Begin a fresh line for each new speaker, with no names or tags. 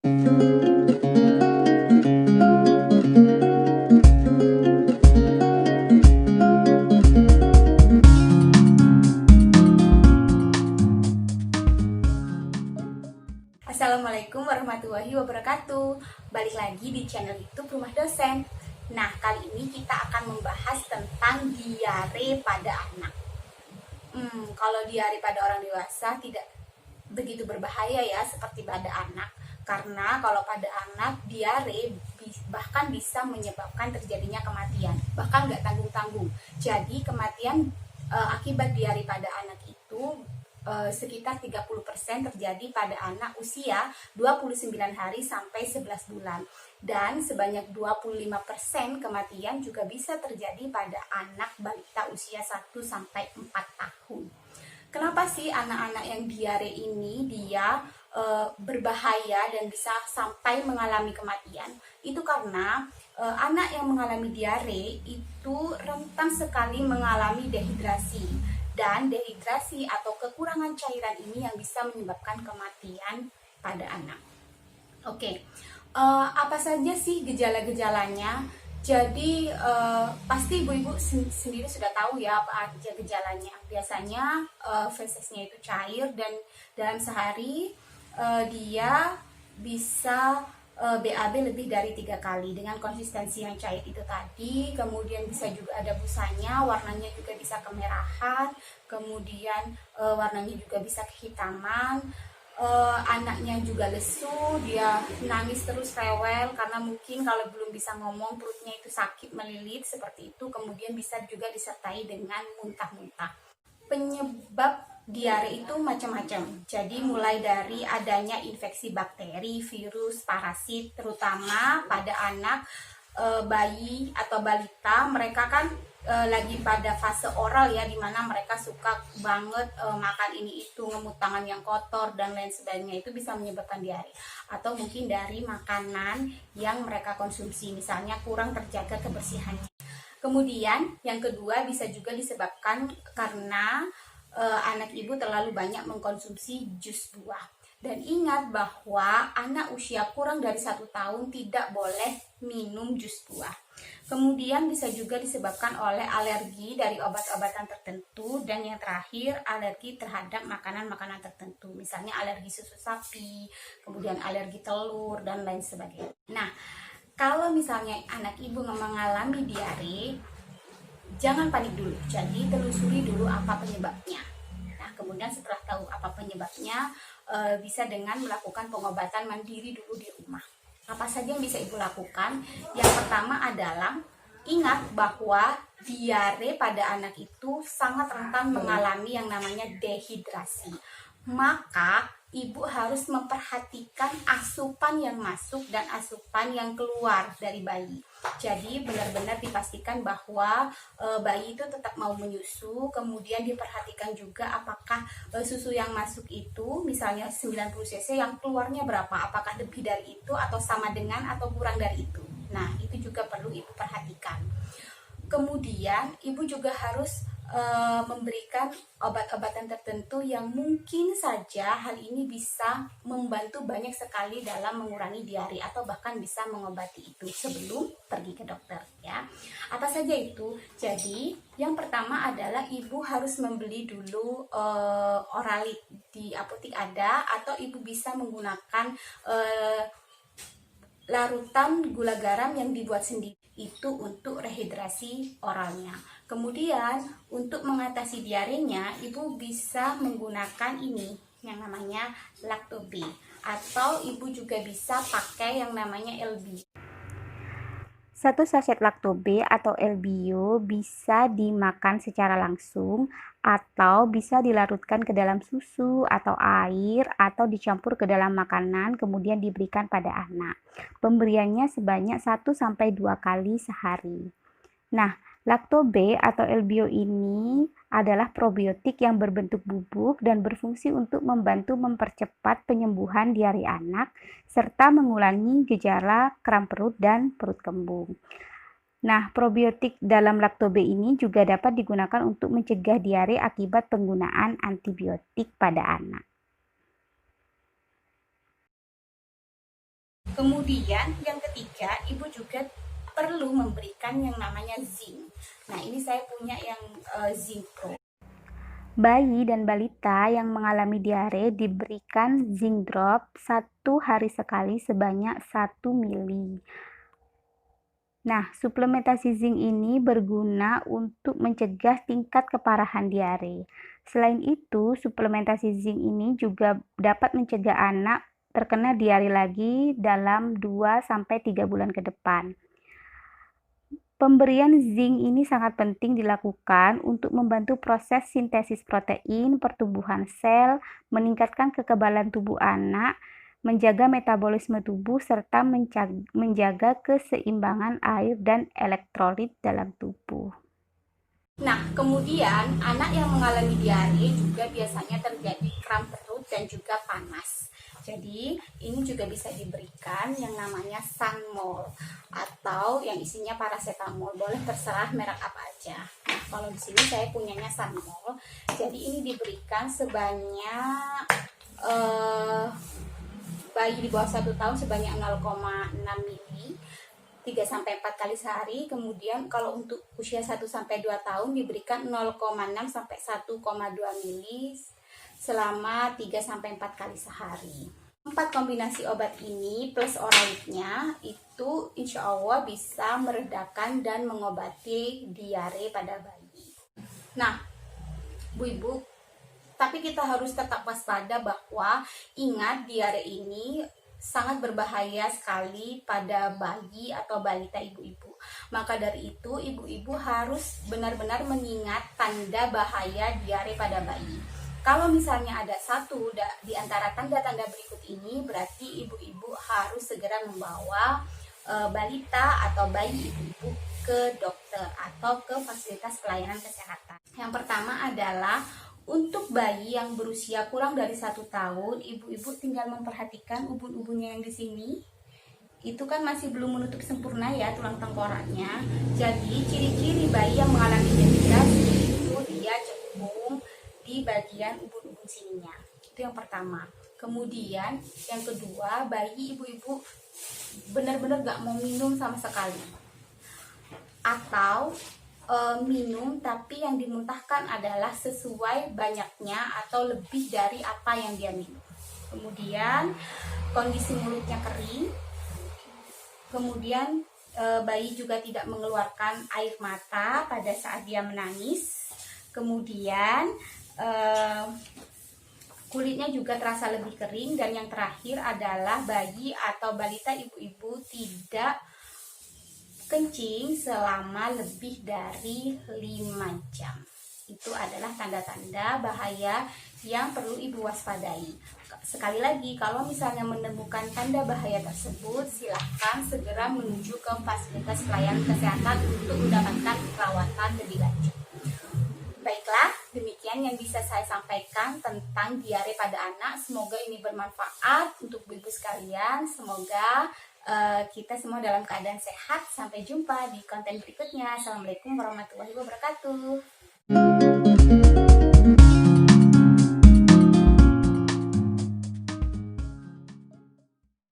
Assalamualaikum warahmatullahi wabarakatuh. Balik lagi di channel YouTube Rumah Dosen. Nah, kali ini kita akan membahas tentang diare pada anak. Kalau diare pada orang dewasa tidak begitu berbahaya ya seperti pada anak. Karena kalau pada anak diare bahkan bisa menyebabkan terjadinya kematian. Bahkan nggak tanggung-tanggung. Jadi kematian akibat diare pada anak itu sekitar 30% terjadi pada anak usia 29 hari sampai 11 bulan. Dan sebanyak 25% kematian juga bisa terjadi pada anak balita usia 1 sampai 4 tahun. Kenapa sih anak-anak yang diare ini dia berbahaya dan bisa sampai mengalami kematian? Itu karena anak yang mengalami diare itu rentan sekali mengalami dehidrasi. Dan dehidrasi atau kekurangan cairan ini yang bisa menyebabkan kematian pada anak. Oke, apa saja sih gejala-gejalanya? Jadi pasti ibu-ibu sendiri sudah tahu ya apa aja gejalanya. Biasanya fesesnya itu cair dan dalam sehari dia bisa BAB lebih dari 3 kali dengan konsistensi yang cair itu tadi. Kemudian bisa juga ada busanya, warnanya juga bisa kemerahan, kemudian warnanya juga bisa kehitaman. Anaknya juga lesu, dia nangis terus rewel karena mungkin kalau belum bisa ngomong perutnya itu sakit melilit seperti itu. Kemudian bisa juga disertai dengan muntah-muntah. Penyebab diare itu macam-macam. Jadi mulai dari adanya infeksi bakteri, virus, parasit, terutama pada anak bayi atau balita. Mereka kan lagi pada fase oral ya, dimana mereka suka banget makan ini itu, ngemut tangan yang kotor dan lain sebagainya. Itu bisa menyebabkan diare. Atau mungkin dari makanan yang mereka konsumsi, misalnya kurang terjaga kebersihannya. Kemudian yang kedua bisa juga disebabkan karena anak ibu terlalu banyak mengkonsumsi jus buah. Dan ingat bahwa anak usia kurang dari 1 tahun tidak boleh minum jus buah. Kemudian bisa juga disebabkan oleh alergi dari obat-obatan tertentu. Dan yang terakhir, alergi terhadap makanan-makanan tertentu. Misalnya alergi susu sapi, kemudian alergi telur, dan lain sebagainya. Nah, kalau misalnya anak ibu mengalami diare, jangan panik dulu. Jadi telusuri dulu apa penyebabnya. Nah, kemudian setelah tahu apa penyebabnya, bisa dengan melakukan pengobatan mandiri dulu di rumah. Apa saja yang bisa ibu lakukan? Yang pertama adalah ingat bahwa diare pada anak itu sangat rentan mengalami yang namanya dehidrasi. Maka ibu harus memperhatikan asupan yang masuk dan asupan yang keluar dari bayi. Jadi benar-benar dipastikan bahwa bayi itu tetap mau menyusu. Kemudian diperhatikan juga apakah susu yang masuk itu misalnya 90 cc, yang keluarnya berapa, apakah lebih dari itu atau sama dengan atau kurang dari itu. Nah, itu juga perlu ibu perhatikan. Kemudian ibu juga harus memberikan obat-obatan tertentu yang mungkin saja hal ini bisa membantu banyak sekali dalam mengurangi diare atau bahkan bisa mengobati itu sebelum pergi ke dokter ya. Apa saja itu? Jadi yang pertama adalah ibu harus membeli dulu Oralit di apotek ada, atau ibu bisa menggunakan larutan gula garam yang dibuat sendiri itu untuk rehidrasi oralnya. Kemudian untuk mengatasi diarenya, ibu bisa menggunakan ini yang namanya Lacto-B, atau ibu juga bisa pakai yang namanya LB. Satu sachet Lacto-B atau LBO bisa dimakan secara langsung atau bisa dilarutkan ke dalam susu atau air atau dicampur ke dalam makanan kemudian diberikan pada anak. Pemberiannya sebanyak 1-2 kali sehari. Nah, Lacto-B atau LBO ini adalah probiotik yang berbentuk bubuk dan berfungsi untuk membantu mempercepat penyembuhan diare anak serta mengulangi gejala kram perut dan perut kembung. Nah, probiotik dalam Lacto-B ini juga dapat digunakan untuk mencegah diare akibat penggunaan antibiotik pada anak. Kemudian yang ketiga, ibu juga perlu memberikan yang namanya zinc. Nah, ini saya punya yang zinc pro. Bayi dan balita yang mengalami diare diberikan zinc drop 1 hari sekali sebanyak 1 mili. Nah, suplementasi zinc ini berguna untuk mencegah tingkat keparahan diare. Selain itu, suplementasi zinc ini juga dapat mencegah anak terkena diare lagi dalam 2-3 bulan ke depan. Pemberian zinc ini sangat penting dilakukan untuk membantu proses sintesis protein, pertumbuhan sel, meningkatkan kekebalan tubuh anak, menjaga metabolisme tubuh, serta menjaga keseimbangan air dan elektrolit dalam tubuh. Nah, kemudian anak yang mengalami diare juga biasanya terjadi kram perut dan juga panas. Jadi, ini juga bisa diberikan yang namanya Sanmol atau yang isinya paracetamol. Boleh terserah merek apa aja. Nah, kalau di sini saya punyanya Sanmol. Jadi, ini diberikan sebanyak bayi di bawah 1 tahun sebanyak 0,6 mili 3-4 kali sehari. Kemudian kalau untuk usia 1-2 tahun diberikan 0,6 sampai 1,2 mili selama 3-4 kali sehari. 4 kombinasi obat ini plus oralitnya itu insya Allah bisa meredakan dan mengobati diare pada bayi. Nah, Bu-ibu, tapi kita harus tetap waspada bahwa ingat diare ini sangat berbahaya sekali pada bayi atau balita ibu-ibu. Maka dari itu ibu-ibu harus benar-benar mengingat tanda bahaya diare pada bayi. Kalau misalnya ada satu di antara tanda-tanda berikut ini, berarti ibu-ibu harus segera membawa balita atau bayi ibu-ibu ke dokter atau ke fasilitas pelayanan kesehatan. Yang pertama adalah untuk bayi yang berusia kurang dari 1 tahun, ibu-ibu tinggal memperhatikan ubun-ubunnya yang di sini. Itu kan masih belum menutup sempurna ya tulang tengkoraknya. Jadi ciri-ciri bayi yang mengalami dehidrasi itu dia cekung di bagian ubun-ubun sininya. Itu yang pertama. Kemudian yang kedua, bayi ibu-ibu benar-benar gak mau minum sama sekali. Atau minum tapi yang dimuntahkan adalah sesuai banyaknya atau lebih dari apa yang dia minum. Kemudian kondisi mulutnya kering. Kemudian bayi juga tidak mengeluarkan air mata pada saat dia menangis. Kemudian kulitnya juga terasa lebih kering. Dan yang terakhir adalah bayi atau balita ibu-ibu tidak kencing selama lebih dari 5 jam. Itu adalah tanda-tanda bahaya yang perlu ibu waspadai. Sekali lagi, kalau misalnya menemukan tanda bahaya tersebut, silahkan segera menuju ke fasilitas pelayanan kesehatan untuk mendapatkan perawatan lebih lanjut. Baiklah, demikian yang bisa saya sampaikan tentang diare pada anak. Semoga ini bermanfaat untuk ibu sekalian. Semoga kita semua dalam keadaan sehat. Sampai jumpa di konten berikutnya. Assalamualaikum warahmatullahi wabarakatuh.